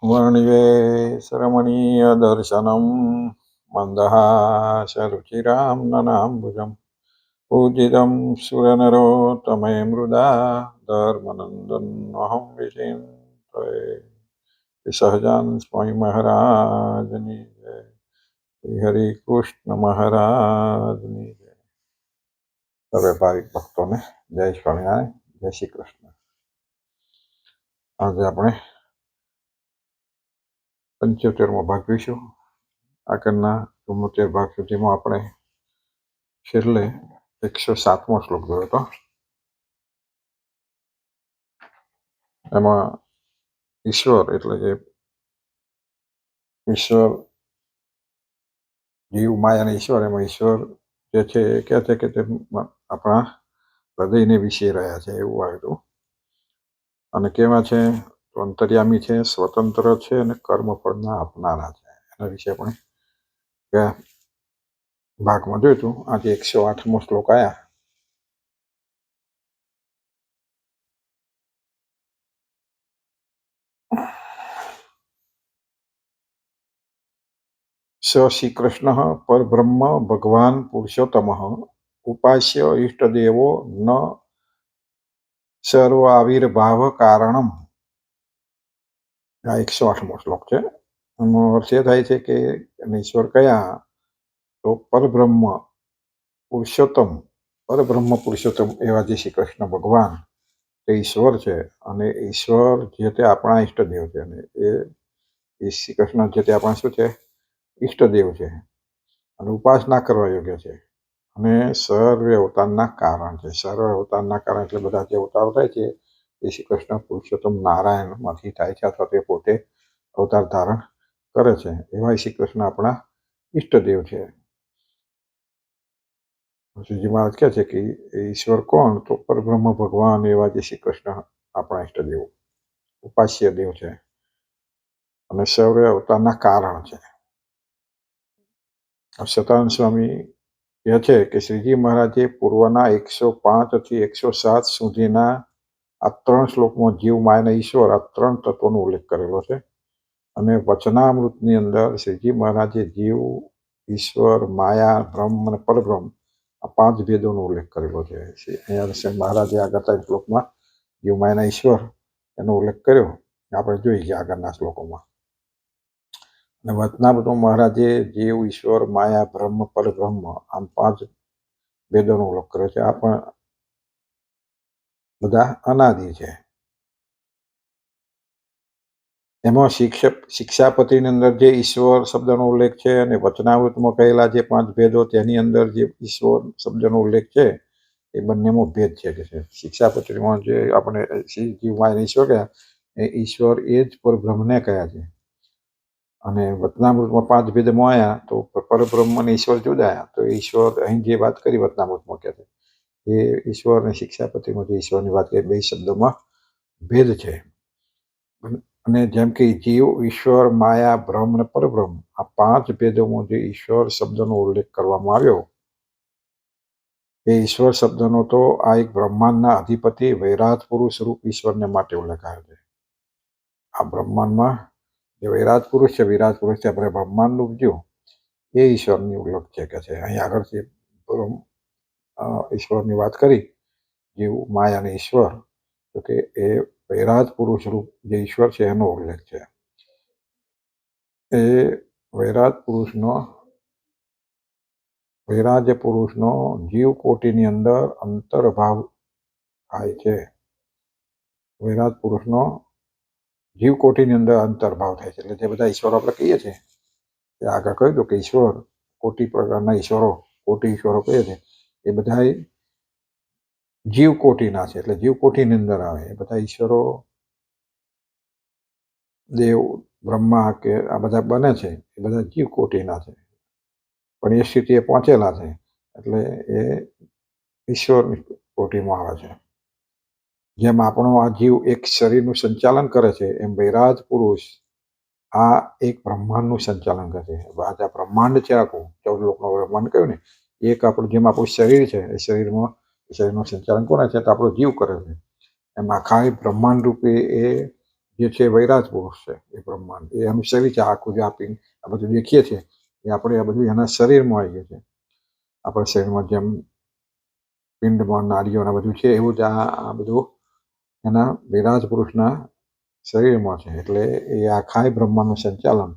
वर्णिवेशरमणीयदर्शनं मन्दहासरुचिरां ननाम्बुजं पूजितं सुरनरोत्तमे मृदा धर्मनन्दन्वहं विचिन्तये सहजान स्वामी महाराजनी जय। श्री हरि कृष्ण महाराजनी जय। સર્વે ભાવિક ભક્તોને જય સ્વામિનારાયણ, જય શ્રી કૃષ્ણ। આજે આપણે 75મો ભાગ જોઈશું। આગળના 74 ભાગ સુધીમાં આપણે છેલ્લે 107મો શ્લોક જોયો હતો। એમાં ઈશ્વર એટલે કે ઈશ્વર, જીવ, માયા અને ઈશ્વર, એમાં ઈશ્વર જે છે એ કહે છે કે તે આપણા હૃદયને વિશે રહ્યા છે એવું આવ્યું। અને કેવા છે તો અંતર્યામી છે, સ્વતંત્ર છે અને કર્મફળના આપનારા છે, એના વિશે આપણે ગયા ભાગમાં જોયું હતું। આજે 108મો શ્લોક આવ્યા। સ શ્રી કૃષ્ણ પરબ્રહ્મ ભગવાન પુરુષોત્તમ ઉપાસ્ય ઈષ્ટદેવો ન સર્વ આવિર્ભાવ કારણમ। આ 108મો શ્લોક છે। એનો અર્થ એ થાય છે કે ઈશ્વર કયા તો પરબ્રહ્મ પુરુષોત્તમ, પરબ્રહ્મ પુરુષોત્તમ એવા જે શ્રી કૃષ્ણ ભગવાન તે ઈશ્વર છે। અને ઈશ્વર જે તે આપણા ઈષ્ટદેવ છે, અને એ શ્રી કૃષ્ણ જે તે આપણા શું છે, ઈષ્ટદેવ છે અને ઉપાસના કરવા યોગ્ય છે અને સર્વે અવતારના કારણ છે। સર્વ અવતારના કારણ એટલે બધા જે અવતારો થાય છે એ શ્રી કૃષ્ણ પુરુષોત્તમ નારાયણમાંથી થાય છે, અથવા તે પોતે અવતાર ધારણ કરે છે। એવા શ્રી કૃષ્ણ આપણા ઈષ્ટદેવ છે। શ્રીજી મહારાજ કહે છે કે ઈશ્વર કોણ તો પરબ્રહ્મ ભગવાન એવા જે શ્રી કૃષ્ણ આપણા ઈષ્ટદેવ, ઉપાસ્ય દેવ છે અને સર્વે અવતારના કારણ છે। સતાનંદ સ્વામી કહે છે કે શ્રીજી મહારાજે પૂર્વના 105 થી 107 સુધીના આ 3 શ્લોકમાં જીવ, માયા અને ઈશ્વર આ 3 તત્વોનો ઉલ્લેખ કરેલો છે। અને વચનામૃતની અંદર શ્રીજી મહારાજે જીવ, ઈશ્વર, માયા, બ્રહ્મ અને પરબ્રહ્મ આ 5 ભેદોનો ઉલ્લેખ કરેલો છે। અહીંયા મહારાજે આગળના શ્લોકમાં જીવ, માયા અને ઈશ્વર એનો ઉલ્લેખ કર્યો, આપણે જોઈએ આગળના શ્લોકોમાં। અને વચનામૃતમાં મહારાજે જીવ, ઈશ્વર, માયા, બ્રહ્મ, પરબ્રહ્મ આમ 5 ભેદોનો ઉલ્લેખ કર્યો છે। આ પણ બધા અનાદિ છે। એમાં શિક્ષાપત્રીની અંદર જે ઈશ્વર શબ્દનો ઉલ્લેખ છે અને વચનામૃતમાં કહેલા જે 5 ભેદો તેની અંદર જે ઈશ્વર શબ્દનો ઉલ્લેખ છે એ બંનેમાં ભેદ છે કે છે। શિક્ષાપત્રીમાં જે આપણે જીવ, માયા અને ઈશ્વર કયા, એ ઈશ્વર એ જ પરબ્રહ્મને કયા છે। અને વચનામૃતમાં 5 ભેદમાં આવ્યા તો પરબ્રહ્મ અને ઈશ્વર જુદા, તો ઈશ્વર અહીં જે વાત કરી વચનામૃતમાં કહે છે એ ઈશ્વર અને શિક્ષાપત્રીમાં જે ઈશ્વરની વાત કરી, બે શબ્દોમાં ભેદ છે। અને જેમ કે જીવ, ઈશ્વર, માયા, બ્રહ્મ અને પરબ્રહ્મ આ 5 ભેદોમાં જે ઈશ્વર શબ્દનો ઉલ્લેખ કરવામાં આવ્યો એ ઈશ્વર શબ્દનો તો આ એક બ્રહ્માંડના અધિપતિ વૈરાટ પુરુષ રૂપ ઈશ્વરને માટે ઉલ્લેખ આવ્યો છે। આ બ્રહ્માંડમાં જે વૈરાટ પુરુષ છે, વિરાટ પુરુષ છે, આપણે બ્રહ્માંડ ઉપજ્યું એ ઈશ્વરની ઉલ્લેખ છે કે છે। અહીં આગળ જે ઈશ્વરની વાત કરી, જીવ, માયા અને ઈશ્વર, તો કે એ વૈરાટ પુરુષ રૂપ જે ઈશ્વર છે એનો ઉલ્લેખ છે। એ વૈરાટ પુરુષનો જીવ કોટીની અંદર અંતર્ભાવ થાય છે। વૈરાટ પુરુષનો જીવ કોટીની અંદર અંતર્ભાવ થાય છે, એટલે જે બધા ઈશ્વરો આપણે કહીએ છીએ એ આગળ કહી દો કે ઈશ્વર કોટી પ્રકારના ઈશ્વરો, કોટી ઈશ્વરો કહીએ છીએ એ બધા જીવ કોટીના છે, એટલે જીવ કોટીની અંદર આવે એ બધા ઈશ્વરો, દેવ, બ્રહ્મા કે આ બધા બને છે એ બધા જીવ કોટીના છે, પણ એ સ્થિતિએ પહોંચેલા છે એટલે એ ઈશ્વરની કોટીમાં આવે છે। જેમ આપણો આ જીવ એક શરીરનું સંચાલન કરે છે એમ વૈરાટ પુરુષ આ એક બ્રહ્માંડનું સંચાલન કરે છે। આ બ્રહ્માંડ છે આખું 14 લોકનો બ્રહ્માંડ કહ્યું ને, એક આપણું જેમ આપણું શરીર છે એ શરીરનું સંચાલન કોને છે તો આપણો જીવ કરે છે, એમ આખા બ્રહ્માંડ રૂપે એ જે છે વૈરાજ પુરુષ છે, એ બ્રહ્માંડ એ એનું શરીર છે. આખું જે આપી આ બધું દેખીએ છીએ એ આપણે આ બધું એના શરીરમાં આવી ગયું છે. આપણા શરીરમાં જેમ પિંડમાં નાડીઓ બધું છે એવું જ આ બધું એના વિરાજ પુરુષના શરીરમાં છે. એટલે એ આખા બ્રહ્માંડનું સંચાલન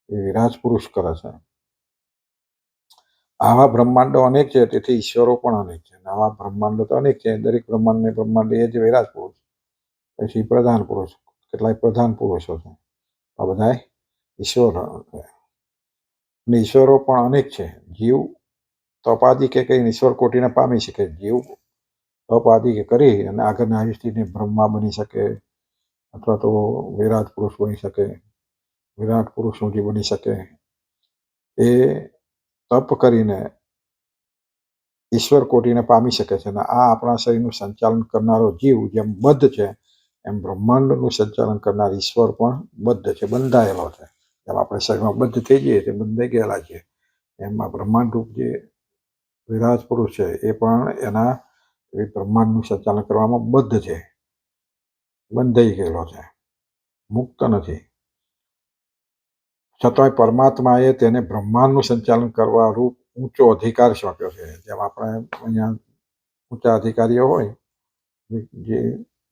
એ વિરાજ પુરુષ કરે છે. આવા બ્રહ્માંડો અનેક છે, તેથી ઈશ્વરો પણ અનેક છે. આવા બ્રહ્માંડો તો અનેક છે. દરેક બ્રહ્માંડ એ જ વિરાજ પુરુષ. પછી પ્રધાન પુરુષ, કેટલાય પ્રધાન પુરુષો છે. આ બધા ઈશ્વરો છે. અને ઈશ્વરો પણ અનેક છે. જીવ તપાદી કે કઈ ઈશ્વર કોટીને પામી શકે. જીવ તપાદી કે કરી અને આગળના આયુષ્યને બ્રહ્મા બની શકે, અથવા તો વિરાટ પુરુષ બની શકે, વિરાટ પુરુષ જે બની શકે. એ તપ કરીને ઈશ્વર કોટીને પામી શકે છે. અને આ આપણા શરીરનું સંચાલન કરનારો જીવ જેમ બદ્ધ છે, એમ બ્રહ્માંડનું સંચાલન કરનાર ઈશ્વર પણ બદ્ધ છે, બંધાયેલો છે. જેમ આપણે શરીરમાં બદ્ધ થઈ જઈએ તે બંધાઈ ગયેલા છે, એમ આ બ્રહ્માંડ રૂપ જે વિરાજ પુરુષ છે એ પણ એના બ્રહ્માંડનું સંચાલન કરવામાં બદ્ધ છે, બંધાઈ ગયેલો છે, મુક્ત નથી. છતાંય પરમાત્માએ તેને બ્રહ્માંડનું સંચાલન કરવા રૂપ ઊંચો અધિકાર સોંપ્યો છે. જેમ આપણે અહીંયા ઊંચા અધિકારીઓ હોય, જે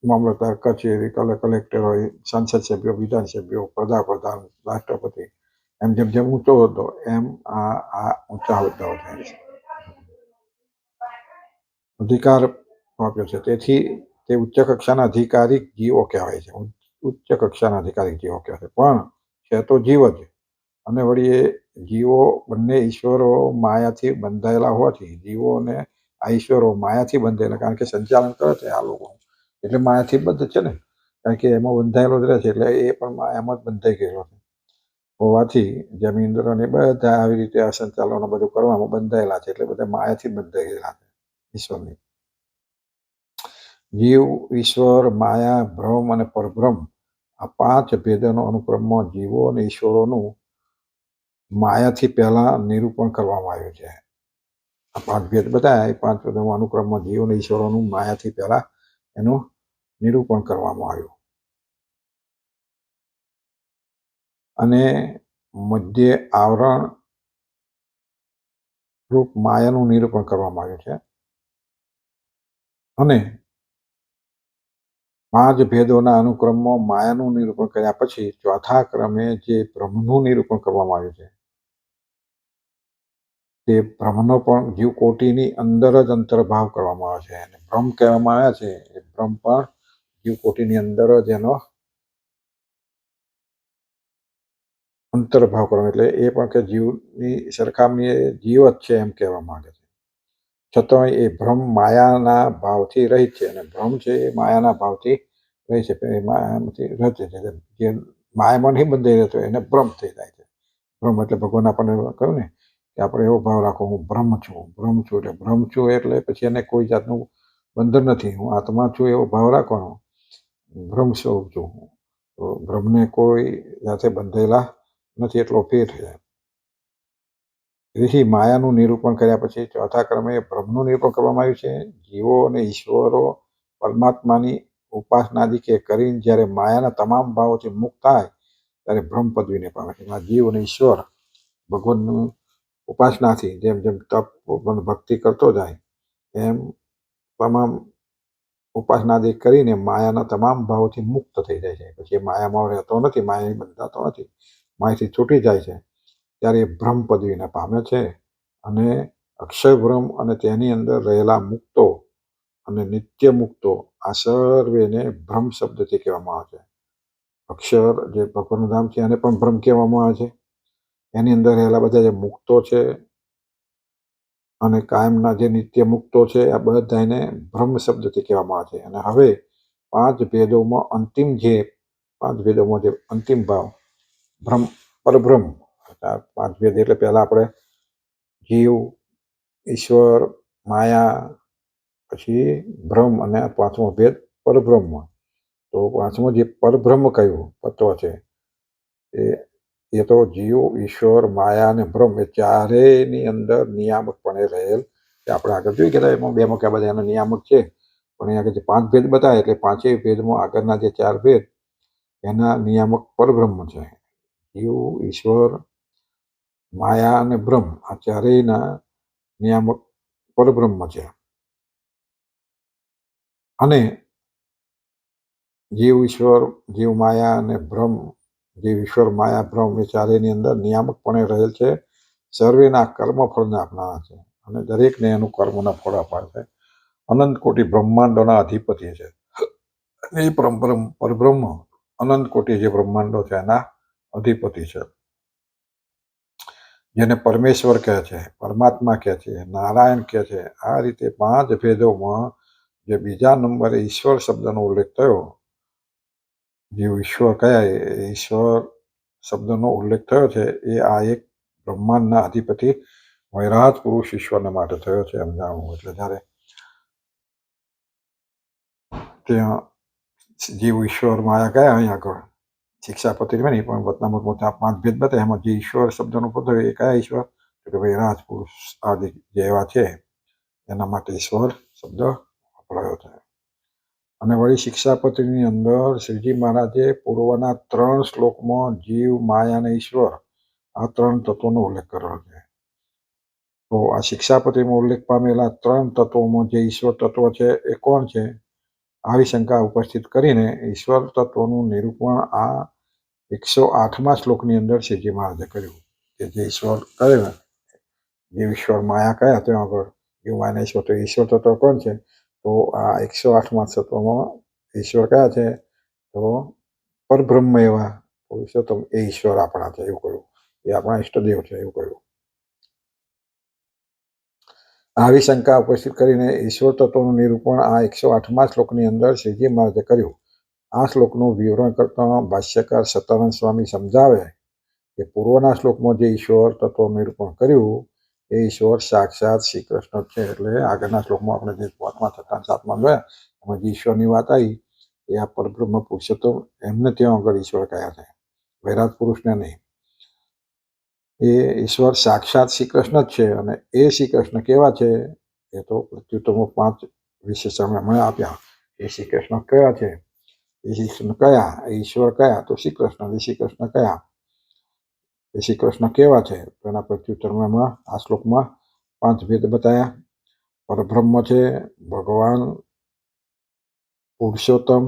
મામલતદાર કચેરી, કલેક્ટર હોય, સંસદ સભ્યો, વિધાનસભ્યો, પ્રધાન, રાષ્ટ્રપતિ, એમ જેમ જેમ ઊંચો હોદ્દો એમ આ ઊંચા હોદ્દાઓ થાય છે. અધિકાર સોંપ્યો છે. તેથી તે ઉચ્ચ કક્ષાના અધિકારિક જીવો કહેવાય છે. ઉચ્ચ કક્ષાના અધિકારિક જીવો કહેવાય છે. પણ છે તો જીવ જ. અને વળી એ જીવો બંને ઈશ્વરો માયાથી બંધાયેલા હોવાથી જીવોને આ ઈશ્વરો માયાથી બંધાયેલા, કારણ કે સંચાલન કરે છે આ લોકો, એટલે માયાથી બંધ છે ને, કારણ કે એમાં બંધાયેલો જ રહે છે. એટલે એ પણ માયામાં જ બંધાઈ ગયેલો છે હોવાથી જમીન્દ્રોને બધા આવી રીતે આ સંચાલનો બધું કરવામાં બંધાયેલા છે. એટલે બધા માયાથી બંધાઈ ગયેલા છે ઈશ્વરની. જીવ, ઈશ્વર, માયા, ભ્રમ અને પરબ્રહ્મ આ પાંચ ભેદોનો અનુક્રમમાં જીવો અને ઈશ્વરોનું માયાથી પહેલા નિરૂપણ કરવામાં આવ્યું છે. આ પાંચ ભેદ બધા એ પાંચ ભેદોમાં અનુક્રમમાં જીવ અને ઈશ્વરોનું માયાથી પહેલા એનું નિરૂપણ કરવામાં આવ્યું. અને મધ્ય આવરણ રૂપ માયાનું નિરૂપણ કરવામાં આવ્યું છે. અને પાંચ ભેદોના અનુક્રમમાં માયાનું નિરૂપણ કર્યા પછી ચોથા ક્રમે જે બ્રહ્મનું નિરૂપણ કરવામાં આવ્યું છે, તે બ્રહ્મનો પણ જીવકોટીની અંદર જ અંતર્ભાવ કરવામાં આવે છે. અને બ્રહ્મ કહેવામાં આવ્યા છે એ બ્રહ્મ પણ જીવકોટીની અંદર જ એનો અંતર્ભાવ કરવાનો, એટલે એ પણ કે જીવની સરખામણીએ જીવ જ છે એમ કહેવા માંગે છે. છતાંય એ બ્રહ્મ માયાના ભાવથી રહિત છે. અને બ્રહ્મ છે એ માયાના ભાવથી રહી છે. એ માયામાંથી રહિત છે. જે માયામાં નહીં બંધાઈ રહેતો એને બ્રહ્મ થઈ જાય છે. બ્રહ્મ એટલે ભગવાન આપણને કહ્યું ને કે આપણે એવો ભાવ રાખો, હું બ્રહ્મ છું, બ્રહ્મ છું. એટલે બ્રહ્મ છું એટલે પછી એને કોઈ જાતનું બંધન નથી. હું આત્મા છું એવો ભાવ રાખવાનો, બ્રહ્મ સ્વરૂપ છું. તો બ્રહ્મને કોઈ સાથે બંધાયેલા નથી, એટલો ફેર છે. તેથી માયાનું નિરૂપણ કર્યા પછી ચોથા ક્રમે બ્રહ્મનું નિરૂપણ કરવામાં આવ્યું છે. જીવો અને ઈશ્વરો પરમાત્માની ઉપાસનાદિકે કરીને જ્યારે માયાના તમામ ભાવોથી મુક્ત થાય ત્યારે બ્રહ્મ પદવીને પામે છે. જીવ અને ઈશ્વર ભગવાનનું ઉપાસનાથી જેમ જેમ તપ ભક્તિ કરતો જાય એમ તમામ ઉપાસનાદિક કરીને માયાના તમામ ભાવોથી મુક્ત થઈ જાય છે. પછી માયામાં રહેતો નથી, માયાથી બંધાતો નથી, માયાથી છૂટી જાય છે. ત્યારે બ્રહ્મ પદવીને પામે છે. અને અક્ષર બ્રહ્મ અને તેની અંદર રહેલા મુક્તો અને નિત્ય મુક્તો આ સર્વેને બ્રહ્મ શબ્દથી કહેવામાં આવે છે. અક્ષર જે ભગવાનનું નામ છે એને પણ બ્રહ્મ કહેવામાં આવે છે. એની અંદર રહેલા બધા જે મુક્તો છે અને કાયમના જે નિત્ય મુક્તો છે આ બધા એને બ્રહ્મ શબ્દથી કહેવામાં આવે છે. અને હવે પાંચ ભેદોમાં જે અંતિમ ભાવ બ્રહ્મ, પરબ્રહ્મ, પાંચ ભેદ એટલે પહેલા આપણે જીવ, ઈશ્વર, માયા, પછી બ્રહ્મ અને પાંચમો ભેદ પરબ્રહ્મ. તો પાંચમો જે પરબ્રહ્મ કહ્યું તત્વ છે એ તો જીવ, ઈશ્વર, માયા અને બ્રહ્મ એ ચારેયની અંદર નિયામકપણે રહેલ. આપણે આગળ જોઈ ગયા એમાં બે મૂક્યા બધા એના નિયામક છે. પણ અહીંયા આગળ જે પાંચ ભેદ બતાવે એટલે પાંચેય ભેદમાં આગળના જે ચાર ભેદ એના નિયામક પરબ્રહ્મ છે. જીવ, ઈશ્વર, માયા અને બ્રહ્મ આ ચારેયના નિયામક પરબ્રહ્મ છે. અને જીવ, ઈશ્વર, જીવ, માયા અને બ્રહ્મ, જીવ, ઈશ્વર, માયા, બ્રહ્મ એ ચારેયની અંદર નિયામકપણે રહેલ છે. સર્વેના કર્મફળને આપનારા છે અને દરેકને એનું કર્મના ફળ અપાય છે. અનંત કોટી બ્રહ્માંડોના અધિપતિ છે. એ પરબ્રહ્મ અનંત કોટી જે બ્રહ્માંડો છે એના અધિપતિ છે, જેને પરમેશ્વર કહે છે, પરમાત્મા કહે છે, નારાયણ કહે છે. આ રીતે 5 ભેદોમાં જે બીજા નંબરે ઈશ્વર શબ્દનો ઉલ્લેખ થયો, જીવ ઈશ્વર કયા એ ઈશ્વર શબ્દનો ઉલ્લેખ થયો છે, એ આ એક બ્રહ્માંડના અધિપતિ વૈરાટ પુરુષ ઈશ્વરને માટે થયો છે એમ જાણવું. એટલે જ્યારે ત્યાં જીવ, ઈશ્વર, માયા કયા અહીં આગળ શિક્ષાપત્રીમાં નહીં પણ વતનામૃતમાં ત્યાં 5 ભેદ બતાવ્યા. એમાં જે ઈશ્વર શબ્દનો પદ એ કયા ઈશ્વર? તો કે વૈરાટ પુરુષ આદિ જે એવા છે એના માટે ઈશ્વર શબ્દ વપરાયો છે. અને વળી શિક્ષાપત્રીની અંદર શ્રીજી મહારાજે પૂર્વના 3 શ્લોકમાં જીવ, માયા અને ઈશ્વર આ 3 તત્વોનો ઉલ્લેખ કર્યો છે. તો આ શિક્ષાપત્રીમાં ઉલ્લેખ પામેલા 3 તત્વોમાં જે ઈશ્વર તત્વ છે એ કોણ છે? આવી શંકા ઉપસ્થિત કરીને ઈશ્વર તત્વનું નિરૂપણ આ 108મા શ્લોકની અંદર શ્રીજી મહારાજે કર્યું કે જે ઈશ્વર કહે, જે ઈશ્વર માયા કયા ત્યાં આગળ જીવ, માયા, ઈશ્વર, તો ઈશ્વર તત્વ કોણ છે? તો આ 108મા તત્વમાં ઈશ્વર કયા છે? તો પરબ્રહ્મ એવા પુરુષોત્તમ એ ઈશ્વર આપણા છે એવું કહ્યું, એ આપણા ઈષ્ટદેવ છે એવું કહ્યું. આવી શંકા ઉપસ્થિત કરીને ઈશ્વર તત્વનું નિરૂપણ આ 108મા શ્લોકની અંદર શ્રીજી મહારાજે કર્યું. આ શ્લોકનું વિવરણ કરતા ભાષ્યકાર સતાનંદ સ્વામી સમજાવે કે પૂર્વના શ્લોકમાં જે ઈશ્વર તત્વનું નિરૂપણ કર્યું એ ઈશ્વર સાક્ષાત શ્રી કૃષ્ણ છે. એટલે આગળના શ્લોકમાં આપણે જે 7માં જોયા એમાં જે ઈશ્વરની વાત આવી એ આ પરબ્રહ્મ પુરુષોત્તમ એમને ત્યાં આગળ ઈશ્વર કયા છે, વૈરાટ પુરુષને નહીં. એ ઈશ્વર સાક્ષાત શ્રી કૃષ્ણ જ છે. અને એ શ્રી કૃષ્ણ કેવા છે એ તો પ્રત્યુત્તરમાં 5 વિશેષણ એમણે આપ્યા. એ શ્રી કૃષ્ણ કયા છે? એ શ્રી કૃષ્ણ કયા? એ ઈશ્વર કયા? તો શ્રી કૃષ્ણ. એ શ્રી કૃષ્ણ કયા? એ શ્રી કૃષ્ણ કેવા છે? તો એના પ્રત્યુત્તરમાં આ શ્લોકમાં 5 ભેદ બતાવ્યા. પરબ્રહ્મ છે, ભગવાન, પુરુષોત્તમ,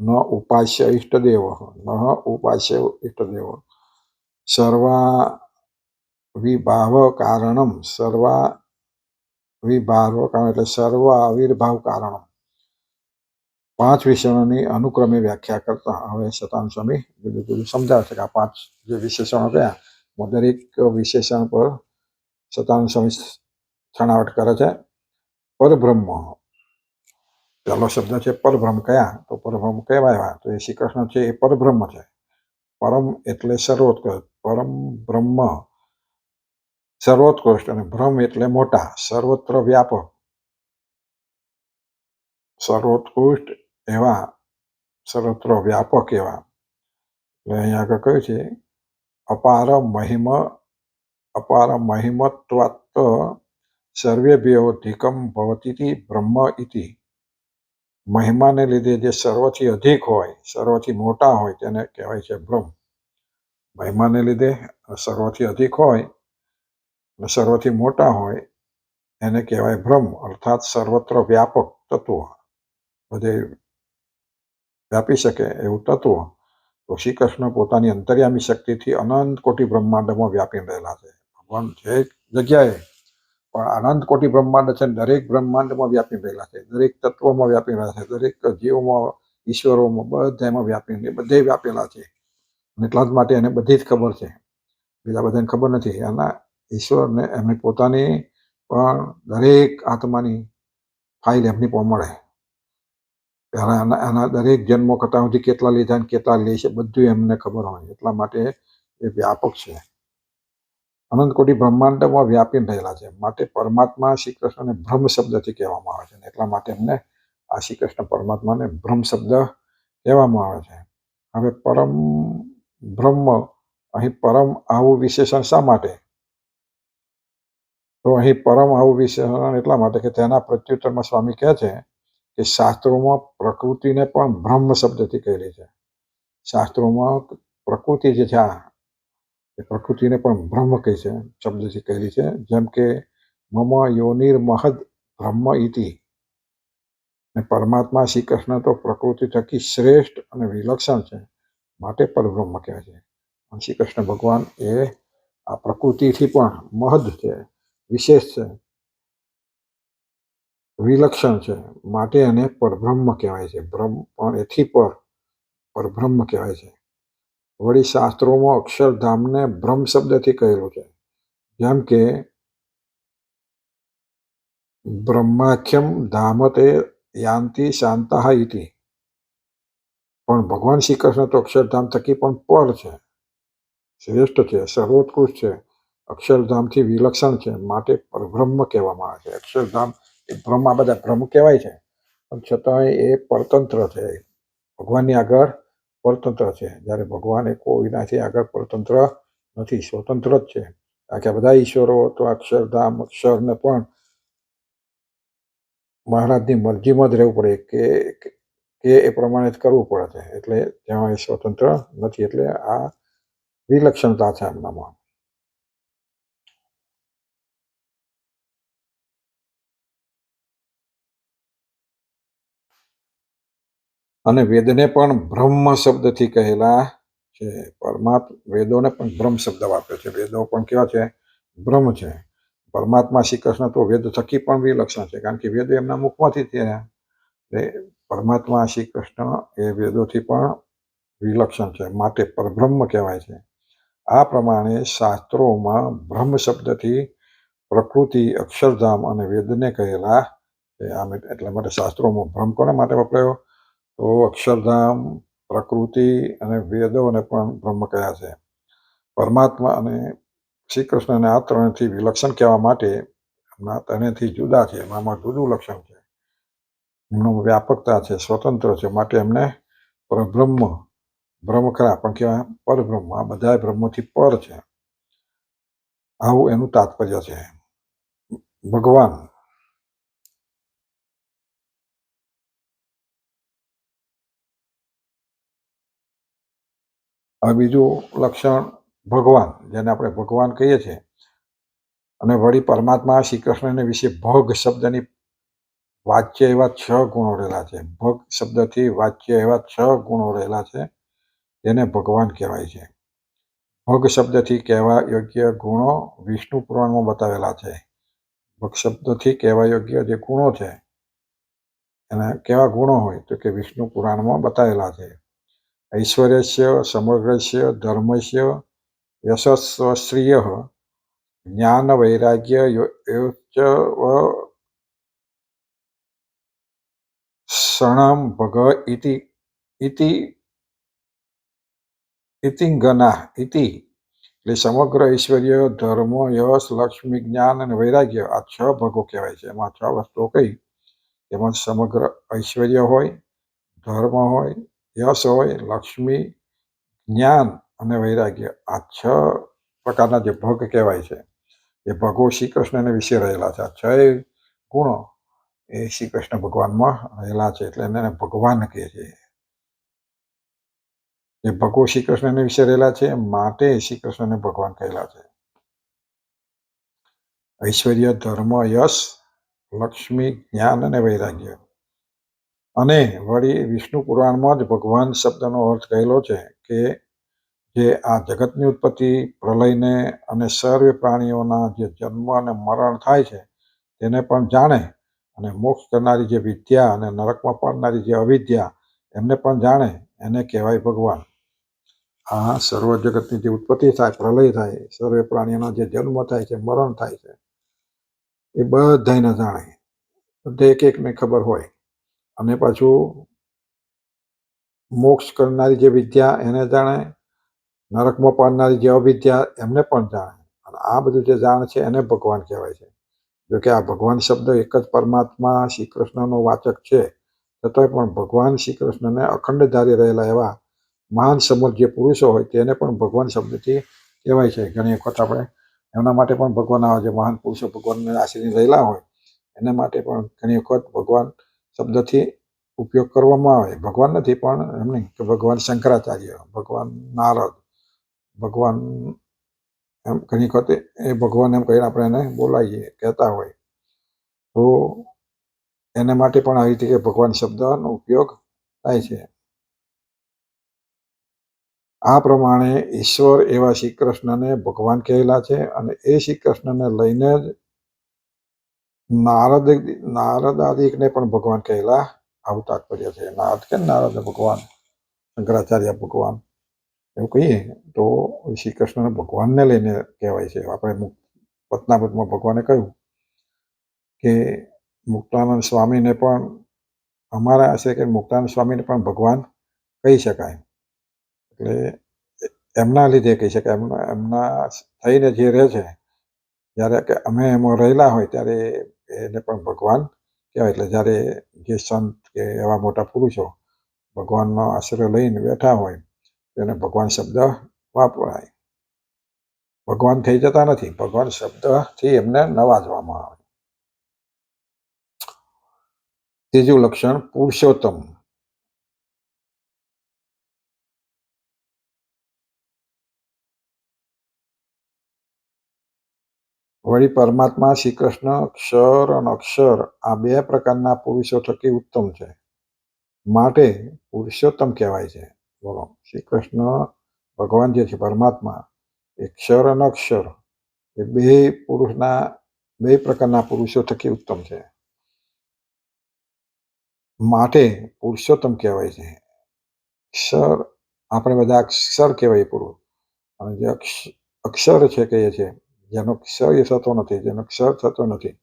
ન ઉપાસ્ય ઈષ્ટદેવ, ન ઉપાસ્ય ઈષ્ટદેવ, સર્વાવિર્ભાવ કારણમ, સર્વાવિર્ભાવ કારણ એટલે સર્વ આવિર્ભાવ કારણમ. 5 વિશેષણોની અનુક્રમે વ્યાખ્યા કરતા હવે સતાનંદ સ્વામી જુદું જુદું સમજાવે છે કે આ 5 જે વિશેષણો કયા, દરેક વિશેષણ પર સતાનંદ સ્વામી છણાવટ કરે છે. પરબ્રહ્મ, પહેલો શબ્દ છે પરબ્રહ્મ. કયા? તો પરબ્રહ્મ કહેવાય તો એ શ્રી કૃષ્ણ છે એ પરબ્રહ્મ છે. પરમ એટલે સર્વોત્કૃષ્ટ, પરમ બ્રહ્મ સર્વોત્કૃષ્ટ, અને બ્રહ્મ એટલે મોટા, સર્વત્ર વ્યાપક, સર્વોત્કૃષ્ટ એવા, સર્વત્ર વ્યાપક એવા. એટલે અહીંયા આગળ કહ્યું છે અપાર મહિમત્વાત્ સર્વેભ્યોધિકમ ભવતીતિ બ્રહ્મ ઇતિ. મહિમાને લીધે જે સર્વથી અધિક હોય, સર્વથી મોટા હોય તેને કહેવાય છે બ્રહ્મ. મહિમાને લીધે સર્વથી અધિક હોય અને સર્વથી મોટા હોય એને કહેવાય બ્રહ્મ, અર્થાત સર્વત્ર વ્યાપક તત્વ, બધે વ્યાપી શકે એવું તત્વ. તો શ્રી કૃષ્ણ પોતાની અંતર્યામી શક્તિથી અનંત કોટી બ્રહ્માંડમાં વ્યાપી રહેલા છે. ભગવાન જે જગ્યાએ પણ અનંત કોટી બ્રહ્માંડ છે, દરેક બ્રહ્માંડમાં વ્યાપી રહેલા છે, દરેક તત્વોમાં વ્યાપી રહ્યા છે, દરેક જીવોમાં, ઈશ્વરોમાં, બધામાં બધે વ્યાપેલા છે. એટલા જ માટે એને બધી જ ખબર છે, બીજા બધાને ખબર નથી. એના ઈશ્વરને એમની પોતાની પણ દરેક આત્માની ફાઇલ એમની પણ મળે. પહેલાં એના દરેક જન્મો કરતાં સુધી કેટલા લીધા ને કેટલા લે છે બધું એમને ખબર હોય. એટલા માટે એ વ્યાપક છે, અનંત કોટી બ્રહ્માંડમાં વ્યાપી રહેલા છે. માટે પરમાત્મા શ્રી કૃષ્ણને બ્રહ્મ શબ્દથી કહેવામાં આવે છે. એટલા માટે એમને આ શ્રી કૃષ્ણ પરમાત્માને બ્રહ્મ શબ્દ કહેવામાં આવે છે. હવે પરમ બ્રહ્મ, અહીં પરમ આવું વિશેષણ શા માટે? તો અહીં પરમ આવું વિશેષણ એટલા માટે કે તેના પ્રત્યુત્તરમાં સ્વામી કહે છે કે શાસ્ત્રોમાં પ્રકૃતિને પણ બ્રહ્મ શબ્દથી કહેલી છે. શાસ્ત્રોમાં પ્રકૃતિ જે છે એ પ્રકૃતિને પણ બ્રહ્મ કહે છે, શબ્દથી કહેલી છે. જેમ કે મમ યોનિર્મહદ બ્રહ્મ ઇતિ, અને પરમાત્મા શ્રી કૃષ્ણ તો પ્રકૃતિ થકી શ્રેષ્ઠ અને વિલક્ષણ છે, માટે પરબ્રહ્મ કહેવાય છે. શ્રી કૃષ્ણ ભગવાન એ આ પ્રકૃતિથી પણ મહદ છે, વિશેષ છે, વિલક્ષણ છે, માટે એને પરબ્રહ્મ કહેવાય છે. બ્રહ્મ પણ એથી પરબ્રહ્મ કહેવાય છે. વળી શાસ્ત્રોમાં અક્ષરધામને બ્રહ્મ શબ્દથી કહેલું છે. જેમ કે બ્રહ્માખ્યમ ધામતે યાંતિ શાંતા ઇતિ, પણ ભગવાન શ્રી કૃષ્ણ તો અક્ષરધામ થકી પણ પર છે, શ્રેષ્ઠ છે, સર્વોત્કૃષ્ટ છે, અક્ષરધામથી વિલક્ષણ છે, માટે પરબ્રહ્મ કહેવામાં આવે છે. અક્ષરધામ એ બ્રહ્મ, આ બધા બ્રહ્મ કહેવાય છે, પણ છતાંય એ પરતંત્ર છે, ભગવાનની આગળ પરતંત્ર છે. જ્યારે ભગવાન એ કોઈનાથી આગળ પરતંત્ર નથી, સ્વતંત્ર જ છે. કારણ કે બધા ઈશ્વરો તો અક્ષરધામ અક્ષરને પણ મહારાજની મરજીમાં જ રહેવું પડે કે એ પ્રમાણે જ કરવું પડે છે, એટલે ત્યાં એ સ્વતંત્ર નથી. એટલે આ વિલક્ષણતા છે એમનામાં. અને વેદને પણ બ્રહ્મ શબ્દથી કહેલા છે. વેદોને પણ બ્રહ્મ શબ્દ વાપરે છે. વેદો પણ કેવા છે? બ્રહ્મ છે. પરમાત્મા શ્રી કૃષ્ણ તો વેદ થકી પણ વિલક્ષણ છે, કારણ કે વેદ એમના મુખમાંથી થયા. એટલે પરમાત્મા શ્રી કૃષ્ણ એ વેદોથી પણ વિલક્ષણ છે, માટે પરબ્રહ્મ કહેવાય છે. આ પ્રમાણે શાસ્ત્રોમાં બ્રહ્મ શબ્દથી પ્રકૃતિ, અક્ષરધામ અને વેદને કહેલા છે. એટલા માટે શાસ્ત્રોમાં બ્રહ્મ કોના માટે વપરાયો? તો અક્ષરધામ, પ્રકૃતિ અને વેદોને પણ બ્રહ્મ કહ્યા છે. પરમાત્મા અને શ્રી કૃષ્ણને આ ત્રણથી વિલક્ષણ કહેવા માટે એમના ત્રણેયથી જુદા છે, એમાં જુદું લક્ષણ છે, એમનું વ્યાપકતા છે, સ્વતંત્ર છે, માટે એમને પરબ્રહ્મ, બ્રહ્મ ખરા પણ કેવા? પરબ્રહ્મ. આ બધા બ્રહ્મથી પર છે, આવું એનું તાત્પર્ય છે. ભગવાન હવે બીજું લક્ષણ ભગવાન, જેને આપણે ભગવાન કહીએ છીએ. અને વળી પરમાત્મા શ્રી કૃષ્ણને વિશે ભગ શબ્દની વાચ્ય એવા 6 ગુણો રહેલા છે. ભગ શબ્દથી વાચ્ય એવા 6 ગુણો રહેલા છે, તેને ભગવાન કહેવાય છે. ભગ શબ્દથી કહેવા યોગ્ય ગુણો વિષ્ણુ પુરાણમાં બતાવેલા છે. ભગ શબ્દથી કહેવા યોગ્ય જે ગુણો છે, એના કેવા ગુણો હોય તો કે વિષ્ણુ પુરાણમાં બતાવેલા છે. ઐશ્વર્યસ્ય, સમગ્રસ્ય, ધર્મસ્ય, યશસ્વશ્રિય, જ્ઞાન વૈરાગ્ય યોચ શણમ ભગ ઇતિંગના ઇતિ, એટલે સમગ્ર ઐશ્વર્ય, ધર્મ, યશ, લક્ષ્મી, જ્ઞાન અને વૈરાગ્ય, આ 6 ભગો કહેવાય છે. એમાં 6 વસ્તુઓ કઈ? એમાં સમગ્ર ઐશ્વર્ય હોય, ધર્મ હોય, યશ હોય, લક્ષ્મી, જ્ઞાન અને વૈરાગ્ય, આ 6 પ્રકારના જે ભગ કહેવાય છે, એ ભગો શ્રી કૃષ્ણને વિશે રહેલા છે. આ 6 ગુણો એ શ્રી કૃષ્ણ ભગવાનમાં રહેલા છે, એટલે એને ભગવાન કહે છે. એ ભગો શ્રી કૃષ્ણને વિશે રહેલા છે, માટે શ્રી કૃષ્ણને ભગવાન કહેલા છે. ઐશ્વર્ય, ધર્મ, યશ, લક્ષ્મી, જ્ઞાન અને વૈરાગ્ય. અને વળી વિષ્ણુ પુરાણમાં જ ભગવાન શબ્દનો અર્થ કહેલો છે કે જે આ જગતની ઉત્પત્તિ, પ્રલયને અને સર્વે પ્રાણીઓના જે જન્મ અને મરણ થાય છે તેને પણ જાણે, અને મોક્ષ કરનારી જે વિદ્યા અને નરકમાં પાડનારી જે અવિદ્યા એમને પણ જાણે, એને કહેવાય ભગવાન. આ સર્વ જગતની જે ઉત્પત્તિ થાય, પ્રલય થાય, સર્વે પ્રાણીઓના જે જન્મ થાય છે, મરણ થાય છે, એ બધાને જાણે, બધે એક એકને ખબર હોય. અને પાછું મોક્ષ કરનારી જે વિદ્યા એને જાણે, નરકમાં પાડનારી જે અવિદ્યા એમને પણ જાણે, અને આ બધું જે જાણ છે એને ભગવાન કહેવાય છે. જોકે આ ભગવાન શબ્દ એક જ પરમાત્મા શ્રી કૃષ્ણનો વાચક છે, છતાંય પણ ભગવાન શ્રી કૃષ્ણને અખંડ ધારી રહેલા એવા મહાન સમર્થ જે પુરુષો હોય તેને પણ ભગવાન શબ્દથી કહેવાય છે. ઘણી વખત આપણે એમના માટે પણ ભગવાન આવે છે, મહાન પુરુષો ભગવાનને આશીર્વાદ રહેલા હોય એના માટે પણ ઘણી વખત ભગવાન શબ્દથી ઉપયોગ કરવામાં આવે. ભગવાન નથી પણ એમ નહીં કે ભગવાન શંકરાચાર્ય, ભગવાન નારદ, ભગવાન એમ ઘણી વખતે એ ભગવાન એમ કહીને આપણે એને બોલાવીએ, કહેતા હોય. તો એના માટે પણ આવી રીતે ભગવાન શબ્દનો ઉપયોગ થાય છે. આ પ્રમાણે ઈશ્વર એવા શ્રી કૃષ્ણને ભગવાન કહેલા છે અને એ શ્રી કૃષ્ણને લઈને જ નારદાદિકને પણ ભગવાન કહેલા આવું તાત્પર્ય છે. નારદ કે નારદ ભગવાન, શંકરાચાર્ય ભગવાન એવું કહીએ તો શ્રી કૃષ્ણને ભગવાનને લઈને કહેવાય છે. આપણે વચનામૃતમાં ભગવાને કહ્યું કે મુક્તાનંદ સ્વામીને પણ અમારા હશે કે મુક્તાનંદ સ્વામીને પણ ભગવાન કહી શકાય. એટલે એમના લીધે કહી શકાય, એમના થઈને જે રહે છે જ્યારે કે અમે એમાં રહેલા હોય ત્યારે એને પણ ભગવાન કહેવાય. એટલે જ્યારે જે સંત કે એવા મોટા પુરુષો ભગવાનનો આશ્રય લઈને બેઠા હોય તેને ભગવાન શબ્દ વાપરાય. ભગવાન થઈ જતા નથી, ભગવાન શબ્દથી એમને નવાજવામાં આવે. ત્રીજું લક્ષણ પુરુષોત્તમ. વળી પરમાત્મા શ્રી કૃષ્ણ ક્ષર અને અક્ષર આ બે પ્રકારના પુરુષો થકી ઉત્તમ છે, માટે પુરુષોત્તમ કહેવાય છે. બોલો, શ્રી કૃષ્ણ ભગવાન જે છે પરમાત્મા એ ક્ષર અને અક્ષર એ બે પ્રકારના પુરુષો થકી ઉત્તમ છે, માટે પુરુષોત્તમ કહેવાય છે. ક્ષર આપણે બધા અક્ષર કહેવાય પુરુષ, અને જે અક્ષર છે કહીએ છીએ જેનો ક્ષય થતો નથી, જેનો ક્ષર થતો નથી,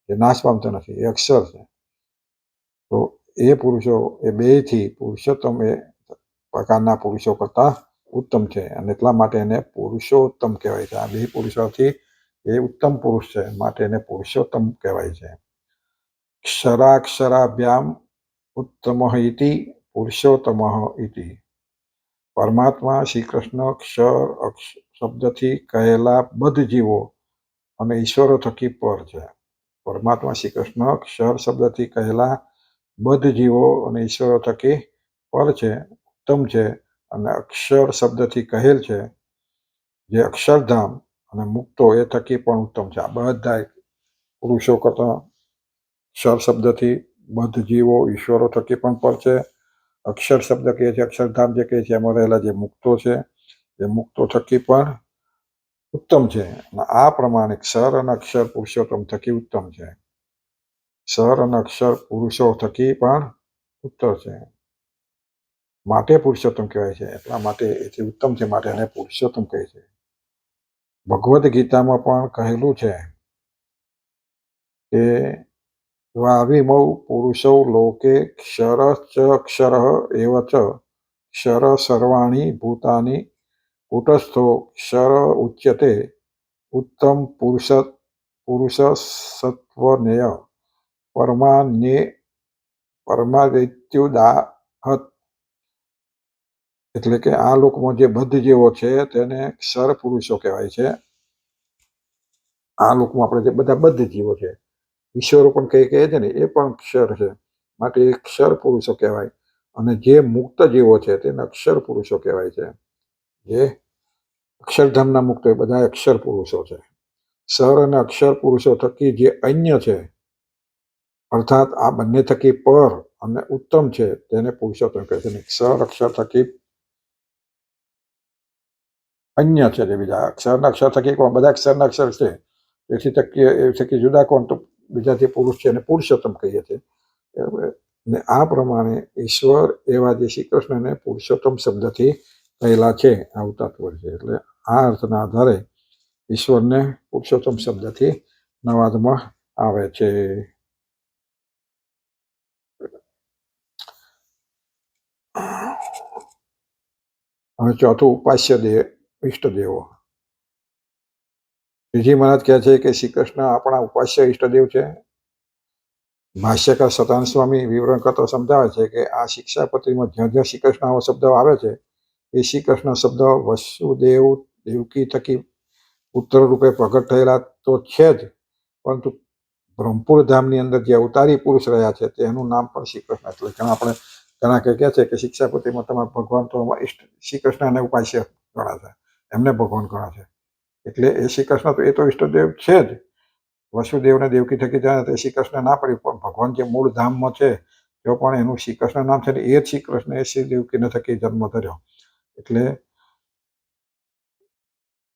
જે નાશ પામતો નથી, એ અક્ષર છે. તો એ પુરુષો એ બેથી પુરુષોત્તમ એ પ્રકારના પુરુષો કરતા ઉત્તમ છે અને એટલા માટે એને પુરુષોત્તમ કહેવાય છે. આ બે પુરુષોથી એ ઉત્તમ પુરુષ છે, માટે એને પુરુષોત્તમ કહેવાય છે. ક્ષરાક્ષરાભ્યામ ઉત્તમ ઇતિ પુરુષોત્તમ ઇતિ. પરમાત્મા શ્રી કૃષ્ણ ક્ષર શબ્દથી કહેલા બધ જીવો અને ઈશ્વરો થકી પર છે. પરમાત્મા શ્રી કૃષ્ણ ક્ષર શબ્દથી કહેલા બધ જીવો અને ઈશ્વરો થકી પર છે, ઉત્તમ છે. અને અક્ષર શબ્દથી કહેલ છે જે અક્ષરધામ અને મુક્તો એ થકી પણ ઉત્તમ છે. આ બધા પુરુષો કરતા અક્ષર શબ્દથી બધ જીવો ઈશ્વરો થકી પણ પર છે. અક્ષર શબ્દ કહે છે અક્ષરધામ જે કહે છે એમાં રહેલા જે મુક્તો છે એ મુક્તો થકી પણ ઉત્તમ છે. અને આ પ્રમાણે ક્ષર અને અક્ષર પુરુષોત્તમ થકી ઉત્તમ છે. ક્ષર અને અક્ષર પુરુષો થકી પણ ઉત્તર છે, માટે પુરુષોત્તમ કહેવાય છે. એટલા માટે એથી ઉત્તમ છે, માટે એને પુરુષોત્તમ કહે છે. ભગવદ્ ગીતામાં પણ કહેલું છે કે દ્વાવિમૌ પુરુષૌ લોકે ક્ષરશ્ચ અક્ષર એવ ચ ક્ષર સર્વાણી ભૂતાની કૂટસ્થો ક્ષર ઉચ્યતે ઉત્તમ પુરુષ સત્વનેય પરમાદિત્યુદાહત. એટલે કે આ લોકમાં જે બદ્ધ જીવો છે તેને ક્ષર પુરુષો કહેવાય છે. આ લોકમાં આપણે જે બધા બદ્ધ જીવો છે, ઈશ્વરો પણ કહે છે ને, એ પણ ક્ષર છે, માટે એ ક્ષર પુરુષો કહેવાય. અને જે મુક્ત જીવો છે તેને અક્ષર પુરુષો કહેવાય છે. જે અક્ષરધામના મુક્ત એ બધા અક્ષર પુરુષો છે. ક્ષર અને અક્ષર પુરુષો થકી જે અન્ય છે, અર્થાત આ બંને થકી પર અને ઉત્તમ છે, તેને પુરુષોત્તમ કહે છે. ક્ષર અક્ષર થકી અન્ય છે, જે બીજા અક્ષરના અક્ષર થકી કોણ, બધા અક્ષરના અક્ષર છે, એ થકી જુદા કોણ, તો બીજા જે પુરુષ છે એને પુરુષોત્તમ કહીએ છીએ. ને આ પ્રમાણે ઈશ્વર એવા જે શ્રી કૃષ્ણને પુરુષોત્તમ શબ્દથી કહેલા છે, આવું તાત્પર્ય છે. એટલે આ અર્થના આધારે ઈશ્વરને પુરુષોત્તમ શબ્દથી નવાજવામાં આવે છે. હવે ચોથું ઉપાસ્ય ઈષ્ટદેવો. શ્રીજી મહારાજ કહે છે કે શ્રી કૃષ્ણ આપણા ઉપાસ્ય ઈષ્ટદેવ છે. ભાષ્યકાર સતાનંદ સ્વામી વિવરણ કરતા સમજાવે છે કે આ શિક્ષાપત્રીમાં જ્યાં જ્યાં શ્રી કૃષ્ણ આવો શબ્દ આવે છે એ શ્રી કૃષ્ણ શબ્દ વસુદેવ દેવકી થકી પુત્ર રૂપે પ્રગટ થયેલા તો છે જ, પરંતુ બ્રહ્મપુર ધામની અંદર જે અવતારી પુરુષ રહ્યા છે તેનું નામ પણ શ્રી કૃષ્ણ. એટલે ઘણા કહે છે કે શિક્ષાપતિમાં તમારા ભગવાન તો શ્રી કૃષ્ણને ઉપાસ્ય ગણા છે, એમને ભગવાન ગણા છે. એટલે એ શ્રી કૃષ્ણ તો એ તો ઈષ્ટદેવ છે જ. વસુદેવને દેવકી થકી જાય તે શ્રી કૃષ્ણ ના પડ્યું, પણ ભગવાન જે મૂળ ધામમાં છે તો પણ એનું શ્રી કૃષ્ણ નામ છે. એ જ શ્રી કૃષ્ણ એ શ્રી દેવકીને થકી જન્મ ધર્યો. એટલે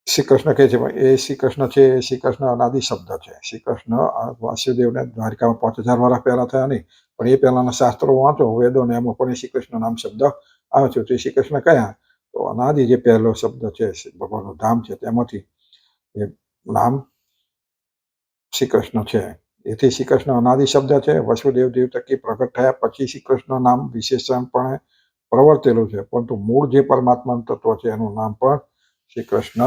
શ્રી કૃષ્ણ કહે છે એ શ્રી કૃષ્ણ છે, એ શ્રી કૃષ્ણ અનાદિ શબ્દ છે. શ્રી કૃષ્ણ વાસુદેવને દ્વારિકામાં 5000 વર્ષ પહેલા થયા નહીં, પણ એ પહેલાના શાસ્ત્રો વાંચો વેદોને એમાં પણ શ્રી કૃષ્ણ નામ શબ્દ આવે છે. તો શ્રી કૃષ્ણ કયા? તો અનાદિ જે પહેલો શબ્દ છે ભગવાનનું ધામ છે તેમાંથી એ નામ શ્રી કૃષ્ણ છે. એથી શ્રી કૃષ્ણ અનાદિ શબ્દ છે. વસુદેવ દેવ થકી પ્રગટ થયા પછી શ્રી કૃષ્ણ નામ વિશેષણપણે પ્રવર્તેલું છે, પરંતુ મૂળ જે પરમાત્મા તત્વ છે એનું નામ પણ શ્રી કૃષ્ણ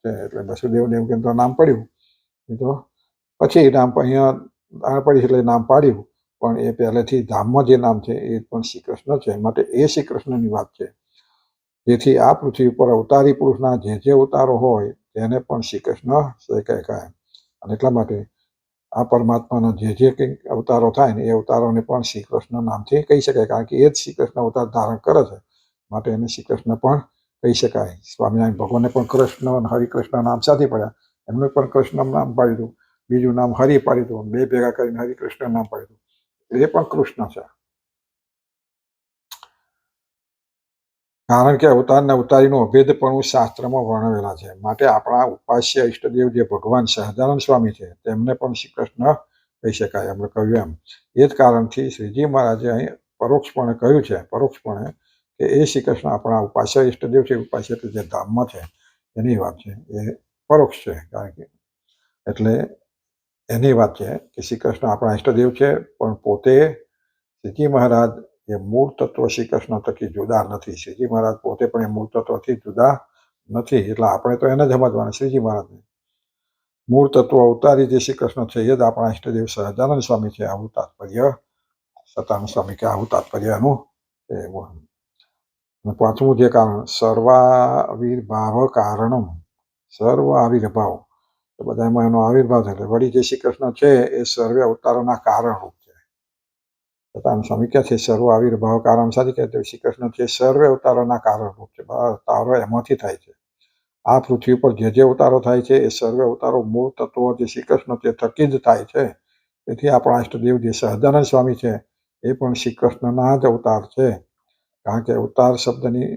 છે. એટલે વસુદેવ દેવકીનું તો નામ પડ્યું, એ તો પછી નામ અહીંયા દાણ પડી એટલે નામ પાડ્યું, પણ એ પહેલેથી ધામમાં જે નામ છે એ પણ શ્રી કૃષ્ણ છે. માટે એ શ્રી કૃષ્ણની વાત છે. જેથી આ પૃથ્વી ઉપર અવતારી પુરુષના જે અવતારો હોય તેને પણ શ્રી કૃષ્ણ કહેવાય. અને એટલા માટે આ પરમાત્માના જે કંઈક અવતારો થાય ને એ અવતારોને પણ શ્રી કૃષ્ણ નામથી કહી શકાય, કારણ કે એ જ શ્રી કૃષ્ણ અવતાર ધારણ કરે છે. માટે એને શ્રી કૃષ્ણ પણ કહી શકાય. સ્વામિનારાયણ ભગવાનને પણ કૃષ્ણ અને હરિકૃષ્ણ નામ સાથે પડ્યા. એમને પણ કૃષ્ણ નામ પાડી દીધું, બીજું નામ હરિ પાડી દીધું, બે ભેગા કરીને હરિકૃષ્ણ નામ પાડી દીધું. એ પણ કૃષ્ણ છે. કારણ કે અવતારના અવતારીનું અભેદપણું શાસ્ત્રમાં વર્ણવેલા છે. માટે આપણા ઉપાસ્ય ઈષ્ટદેવ જે ભગવાન સહજાનંદ સ્વામી છે તેમને પણ શ્રી કૃષ્ણ કહી શકાય. આપણે કહ્યું એમ એ જ કારણથી શ્રીજી મહારાજે અહીં પરોક્ષપણે કહ્યું છે, પરોક્ષપણે કે એ શ્રી કૃષ્ણ આપણા ઉપાસ્ય ઈષ્ટદેવ છે. ઉપાસ્ય એટલે જે ધામમાં છે એની વાત છે, એ પરોક્ષ છે. કારણ કે એટલે એની વાત છે કે શ્રી કૃષ્ણ આપણા ઈષ્ટદેવ છે, પણ પોતે શ્રીજી મહારાજ એ મૂળ તત્વ શ્રી કૃષ્ણ થકી જુદા નથી. શ્રીજી મહારાજ પોતે પણ એ મૂળ તત્વથી જુદા નથી. એટલે આપણે તો એને જ સમજવાના. શ્રીજી મહારાજને મૂળ તત્વ અવતારી જે શ્રી કૃષ્ણ છે એ જ આપણા ઈષ્ટદેવ સહજાનંદ સ્વામી છે. આવું તાત્પર્ય સતાનંદ સ્વામી કે આવું તાત્પર્ય એનું છે. પાંચમું જે કારણ સર્વાવિર્ભાવ કારણમ, સર્વ આવિર્ભાવ બધામાં એનો આવિર્ભાવ થાય. વળી જે શ્રી કૃષ્ણ છે એ સર્વે અવતારોના કારણરૂપ છે. સતાનંદ સ્વામી કહે છે સર્વ આવિર્ભાવ કારણ સાથે કહે છે શ્રી કૃષ્ણ છે સર્વે અવતારોના કારણરૂપ છે. અવતારો એમાંથી થાય છે. આ પૃથ્વી પર જે અવતારો થાય છે એ સર્વે અવતારો મૂળ તત્વો જે શ્રી કૃષ્ણ તે થકી જ થાય છે. તેથી આપણા ઈષ્ટદેવ જે સહજાનંદ સ્વામી છે એ પણ શ્રી કૃષ્ણના જ અવતાર છે. કારણ કે અવતાર શબ્દની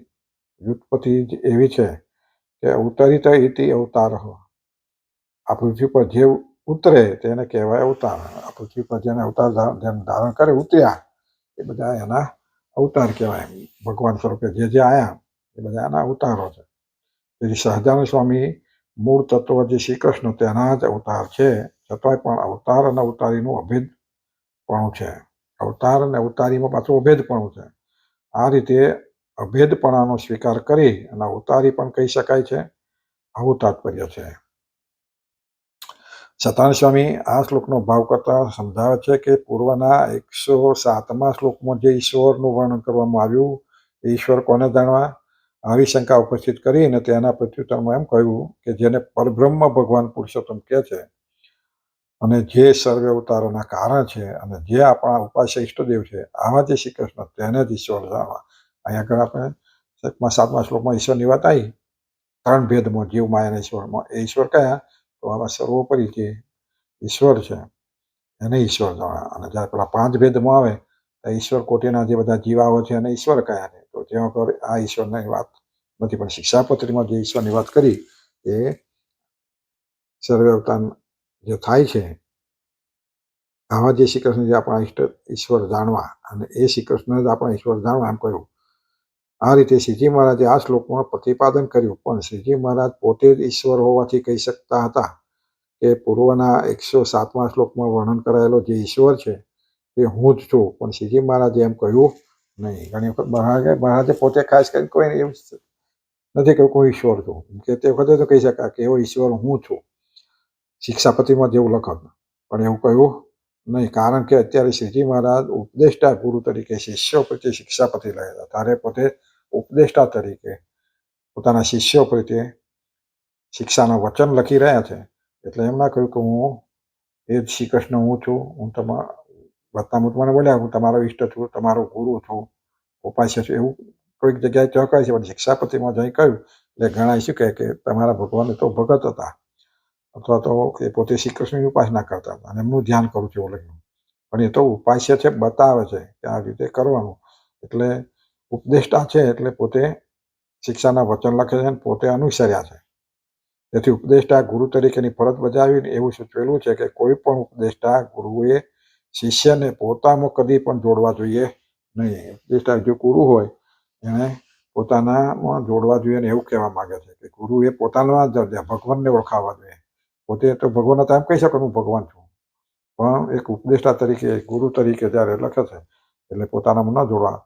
વ્યુત્પત્તિ જ એવી છે કે અવતરિત ઇતિ અવતાર. આ પૃથ્વી પર જે ઉતરે તેને કહેવાય અવતાર. આ પૃથ્વી પર જેને અવતાર ધારણ કરે ઉતર્યા એ બધા એના અવતાર કહેવાય. ભગવાન સ્વરૂપે જે આયા એ બધા એના અવતારો છે. તેથી સહજાનંદ સ્વામી મૂળ તત્વ જે શ્રી કૃષ્ણ તેના જ અવતાર છે. છતાંય પણ અવતાર અને અવતારીનું અભેદપણું છે. અવતાર અને અવતારીમાં પાછું અભેદપણું છે. આ રીતે અભેદપણાનો સ્વીકાર કરી અને અવતારી પણ કહી શકાય છે. આવું તાત્પર્ય છે. સતાનંદ સ્વામી આ શ્લોકનો ભાવ કરતા સમજાવે છે કે પૂર્વના 107મા શ્લોકમાં જે ઈશ્વરનું વર્ણન કરવામાં આવ્યું એ ઈશ્વર કોને જાણવા, આવી શંકા ઉપસ્થિત કરીને તેના પ્રત્યુત્તરમાં એમ કહ્યું કે જેને પરબ્રહ્મ ભગવાન પુરુષોત્તમ કહે છે અને જે સર્વે અવતારોના કારણ છે અને જે આપણા ઉપાસ્ય ઈષ્ટદેવ છે આવા જે શ્રી કૃષ્ણ તેને જ ઈશ્વર જાણવા. અહીંયા આગળ આપણે 7મા શ્લોકમાં ઈશ્વરની વાત આવી. 3 ભેદમાં જીવ માયા ઈશ્વરમાં એ ઈશ્વર કયા? તો આવા સર્વોપરી જે ઈશ્વર છે એને ઈશ્વર જાણવા. અને જ્યારે પેલા 5 ભેદમાં આવે તો ઈશ્વર કોટીના જે બધા જીવાઓ છે એને ઈશ્વર કયા છે. તો ત્યાં આગળ આ ઈશ્વરની વાત નથી, પણ શિક્ષાપત્રીમાં જે ઈશ્વરની વાત કરી એ સર્વે અવતાર જે થાય છે આવા જે શ્રી કૃષ્ણ જે આપણા ઈશ્વર જાણવા અને એ શ્રી કૃષ્ણ જ આપણા ઈશ્વર જાણવા એમ કહ્યું. આ રીતે શ્રીજી મહારાજે આ શ્લોકમાં પ્રતિપાદન કર્યું. પણ શ્રીજી મહારાજ પોતે જ ઈશ્વર હોવાથી કહી શકતા હતા કે પૂર્વના 107મા શ્લોકમાં વર્ણન કરાયેલો જે ઈશ્વર છે તે હું જ છું. પણ શ્રીજી મહારાજે એમ કહ્યું નહીં. ઘણી વખત મહારાજે પોતે ખાસ કરીને કોઈ એવું નથી કહ્યું કોઈ ઈશ્વર છું કે તે વખતે તો કહી શકાય કે એવો ઈશ્વર હું છું. શિક્ષાપતિમાં જેવું લખત, પણ એવું કહ્યું નહીં. કારણ કે અત્યારે શ્રીજી મહારાજ ઉપદેષ્ટા ગુરુ તરીકે શિષ્યો પ્રત્યે શિક્ષાપતિ રહેલા, ત્યારે પોતે ઉપદેષ્ટા તરીકે પોતાના શિષ્યો પ્રત્યે શિક્ષાના વચન લખી રહ્યા છે. એટલે એમ ના કહ્યું કે હું એ જ શ્રી કૃષ્ણ હું છું. હું વતનામૃતમાં બોલ્યા હું તમારો ઈષ્ટ છું, તમારો ગુરુ છું, ઉપાસ્ય છું, એવું કોઈક જગ્યાએ ત્યાં કહે છે. પણ શિક્ષાપત્રીમાં જઈ કહ્યું એટલે ઘણા શું કહે કે તમારા ભગવાન તો ભગત હતા, અથવા તો એ પોતે શ્રી કૃષ્ણની ઉપાસના કરતા હતા અને એમનું ધ્યાન કરું છું એવું લખ્યું. પણ એ તો ઉપાસ્ય છે, બતાવે છે કે આ રીતે કરવાનું. એટલે ઉપદેષ્ટા છે એટલે પોતે શિક્ષાના વચન લખે છે અને પોતે અનુસર્યા છે. તેથી ઉપદેષ્ટા ગુરુ તરીકેની ફરજ બજાવીને એવું સૂચવેલું છે કે કોઈ પણ ઉપદેષ્ટા ગુરુએ શિષ્યને પોતામાં કદી પણ જોડવા જોઈએ નહીં. ઉપદેષ્ટા જો ગુરુ હોય એને પોતાનામાં જોડવા જોઈએ ને એવું કહેવા માંગે છે કે ગુરુએ પોતાના ભગવાનને ઓળખાવા જોઈએ. પોતે તો ભગવાન હતા એમ કહી શકો હું ભગવાન છું, પણ એક ઉપદેષ્ટા તરીકે ગુરુ તરીકે જ્યારે લખે છે એટલે પોતાનામાં ન જોડવા,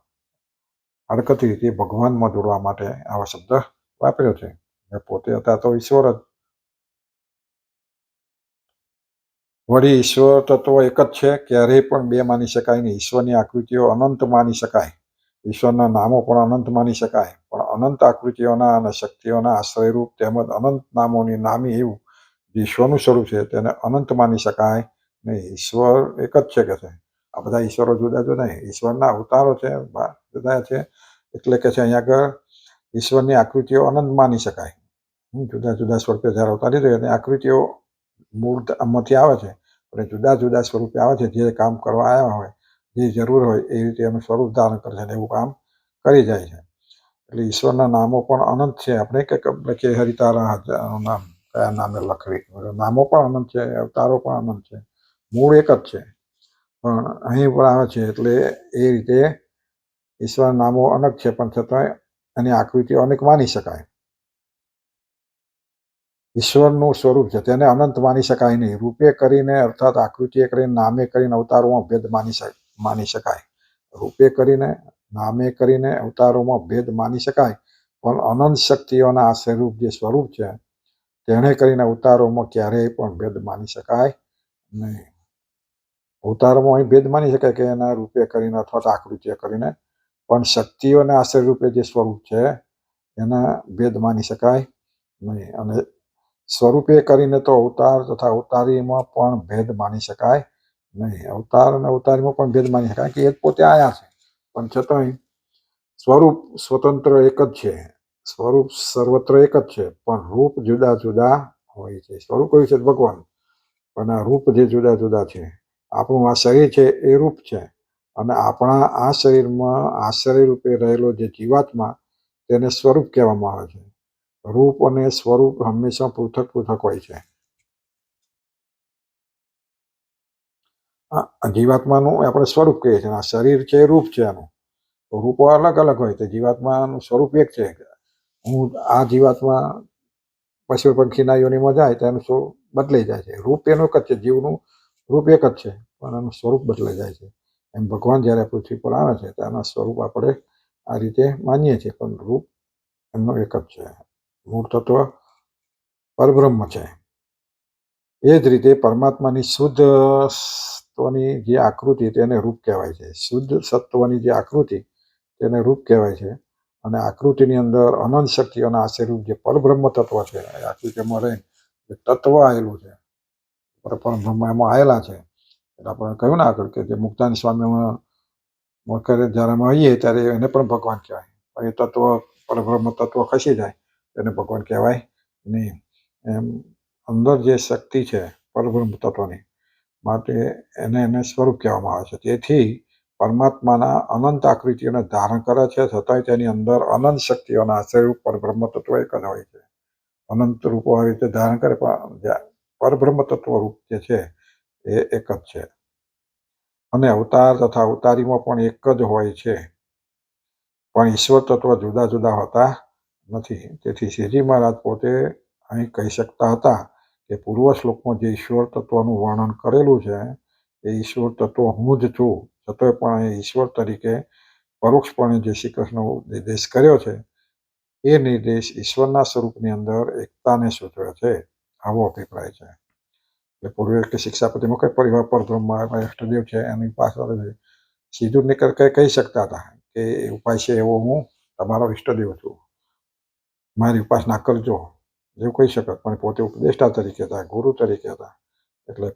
હરકતી રીતે ભગવાનમાં જોડવા માટે આવા શબ્દ વાપર્યો છે. પોતે હતા તો ઈશ્વર જ. વળી ઈશ્વર તત્વ એક જ છે, ક્યારેય પણ બે માની શકાય નહીં. ઈશ્વરની આકૃતિઓ અનંત માની શકાય, ઈશ્વરના નામો પણ અનંત માની શકાય, પણ અનંત આકૃતિઓના અને શક્તિઓના આશ્રયરૂપ તેમજ અનંત નામોની નામી એવું જે ઈશ્વરનું સ્વરૂપ છે તેને અનંત માની શકાય નહીં. ઈશ્વર એક જ છે કે છે. આ બધા ઈશ્વરો જુદા જુદા નહીં, ઈશ્વરના અવતારો છે, જુદા છે. એટલે કે છે અહીંયા આગળ ઈશ્વરની આકૃતિઓ અનંત માની શકાય. જુદા જુદા સ્વરૂપે જ્યારે અવતાર લીધો એની આકૃતિઓ મૂળમાંથી આવે છે, પણ જુદા જુદા સ્વરૂપે આવે છે. જે કામ કરવા આવ્યા હોય, જે જરૂર હોય એ રીતે એનું સ્વરૂપ ધારણ કરે છે અને એવું કામ કરી જાય છે. એટલે ઈશ્વરના નામો પણ અનંત છે. આપણે કે હરિતારા નામ કયા નામે લખવી, નામો પણ અનંત છે, અવતારો પણ અનંત છે, મૂળ એક જ છે. પણ અહીં પણ આવે છે એટલે એ રીતે ઈશ્વરના નામો અનંત છે, પણ છતાં એની આકૃતિઓ અનેક માની શકાય. ઈશ્વરનું સ્વરૂપ છે તેને અનંત માની શકાય નહીં. રૂપે કરીને અર્થાત આકૃતિએ કરીને, નામે કરીને, અવતારોમાં ભેદ માની શકાય. રૂપે કરીને, નામે કરીને, અવતારોમાં ભેદ માની શકાય, પણ અનંત શક્તિઓના આ સ્વરૂપ જે સ્વરૂપ છે તેણે કરીને અવતારોમાં ક્યારેય પણ ભેદ માની શકાય નહીં. અવતારોમાં અહીં ભેદ માની શકાય કે એના રૂપે કરીને અથવા તો આકૃતિએ કરીને, પણ શક્તિઓના આશ્રય રૂપે જે સ્વરૂપ છે એના ભેદ માની શકાય નહીં. અને સ્વરૂપે કરીને તો અવતાર તથા અવતારીમાં પણ ભેદ માની શકાય નહીં. અવતાર અને અવતારીમાં પણ ભેદ માની શકાય કે એ પોતે આયા છે, પણ છતાંય સ્વરૂપ સ્વતંત્ર એક જ છે. સ્વરૂપ સર્વત્ર એક જ છે, પણ રૂપ જુદા જુદા હોય છે. સ્વરૂપ કયું છે? ભગવાન. પણ આ રૂપ જે જુદા જુદા છે. આપણું આ શરીર છે એ રૂપ છે, અને આપણા આ શરીરમાં આશ્રય રૂપે રહેલો જે જીવાત્મા તેને સ્વરૂપ કહેવામાં આવે છે. રૂપ અને સ્વરૂપ હંમેશા પૃથક પૃથક હોય છે. જીવાત્માનું આપણે સ્વરૂપ કહીએ છીએ, આ શરીર છે એ રૂપ છે. એનું રૂપો અલગ અલગ હોય છે. જીવાત્માનું સ્વરૂપ એક છે. હું આ જીવાત્મા પશુ પંખીના યોનિમાં જાય તો એનું સ્વરૂપ બદલાઈ જાય છે. રૂપ એનું એક જ છે, જીવનું રૂપ એક જ છે, પણ એનું સ્વરૂપ બદલાઈ જાય છે. એમ ભગવાન જ્યારે પૃથ્વી પર આવે છે તો એના સ્વરૂપ આપણે આ રીતે માનીએ છીએ, પણ રૂપ એમનું એક જ છે. મૂળ તત્વ પરબ્રહ્મ છે. એ જ રીતે પરમાત્માની શુદ્ધ સત્વની જે આકૃતિ તેને રૂપ કહેવાય છે. શુદ્ધ સત્વની જે આકૃતિ તેને રૂપ કહેવાય છે. અને આકૃતિની અંદર અનંત શક્તિઓના આશ્રયરૂપ જે પરબ્રહ્મ તત્વ છે, એ આકૃતિમાં રહી તત્વ આવેલું છે, પરબ્રહ્મ એમાં આવેલા છે. એટલે આપણે કહ્યું ને આગળ કે જે મુક્તાન સ્વામીમાં જ્યારે અમે આવીએ ત્યારે એને પણ ભગવાન કહેવાય, પણ એ તત્વ પરબ્રહ્મ તત્વ ખસી જાય એને ભગવાન કહેવાય નહીં. એમ અંદર જે શક્તિ છે પરબ્રહ્મ તત્વની માટે એને સ્વરૂપ કહેવામાં આવે છે. તેથી પરમાત્માના અનંત આકૃતિઓને ધારણ કરે છે, છતાંય તેની અંદર અનંત શક્તિઓના આશ્રયરૂપ પરબ્રહ્મ તત્વ એક જ હોય છે. અનંત રૂપો આવી રીતે ધારણ કરે, પણ પરબ્રહ્મ તત્વ રૂપ જે છે એ એક જ છે. અને અવતાર તથા અવતારીમાં પણ એક જ હોય છે, પણ ઈશ્વર તત્વ જુદા જુદા હોતા નથી. તેથી શ્રીજી મહારાજ પોતે અહીં કહી શકતા હતા કે પૂર્વ શ્લોકમાં જે ઈશ્વર તત્વનું વર્ણન કરેલું છે એ ઈશ્વર તત્વ હું જ છું, છતાંય પણ એ ઈશ્વર તરીકે પરોક્ષપણે જે શ્રી કૃષ્ણનો નિર્દેશ કર્યો છે એ નિર્દેશ ઈશ્વરના સ્વરૂપની અંદર એકતાને સૂચવે છે, આવો અભિપ્રાય છે. એટલે પૂર્વે કે શિક્ષાપતિમાં કઈ પરિવાર પરબ્રહ્મ ઇષ્ટદેવ છે એની પાછળ સીધું નીકળ કહી શકતા હતા કે ઉપાય છે એવો હું તમારો ઈષ્ટદેવ છું, મારી ઉપાસના કરજો, એવું કહી શકત. પણ પોતે ઉપદેષ્ટા તરીકે હતા, ગુરુ તરીકે હતા. એટલે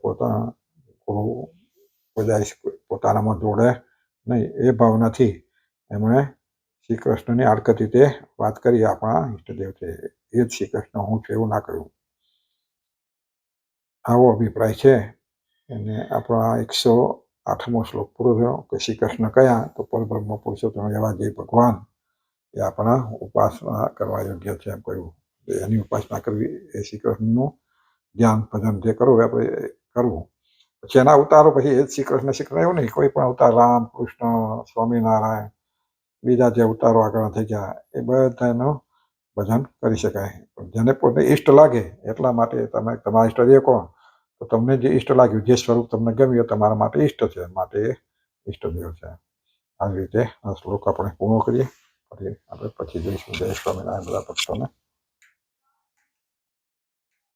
બધા પોતાનામાં જોડે નહીં એ ભાવનાથી એમણે શ્રી કૃષ્ણની આડકત રીતે વાત કરી. આપણા ઈષ્ટદેવ છે એ જ શ્રી કૃષ્ણ હું છું એવું ના કહ્યું. આવો અભિપ્રાય છે. અને આપણા 108મો શ્લોક પૂરો થયો કે શ્રી કૃષ્ણ કયા તો પરબ્રહ્મ પુરુષોત્તમ એવા જે ભગવાન એ આપણા ઉપાસના કરવા યોગ્ય છે એમ કહ્યું. એની ઉપાસના કરવી એ શ્રી કૃષ્ણનું ધ્યાન ભજન જે કરવું આપણે કરવું. પછી એના અવતારો પછી એ જ શ્રી કૃષ્ણ એવું નહીં, કોઈ પણ અવતાર રામ કૃષ્ણ સ્વામિનારાયણ બીજા જે અવતારો આગળ થઈ ગયા એ બધાનું ભજન કરી શકાય. જેને પોતે ઈષ્ટ લાગે એટલા માટે તમે તમારા ઈષ્ટદેવ કોણ તો તમને જે ઈષ્ટ લાગ્યું જે સ્વરૂપ તમને ગમ્યું તમારા માટે ઈષ્ટ છે માટે એ ઈષ્ટદેવ છે. આવી રીતે આ શ્લોક આપણે પૂર્ણ કરીએ. આપણે પછી જઈશું. જય સ્વામિનારાયણ બધા ભક્તોને.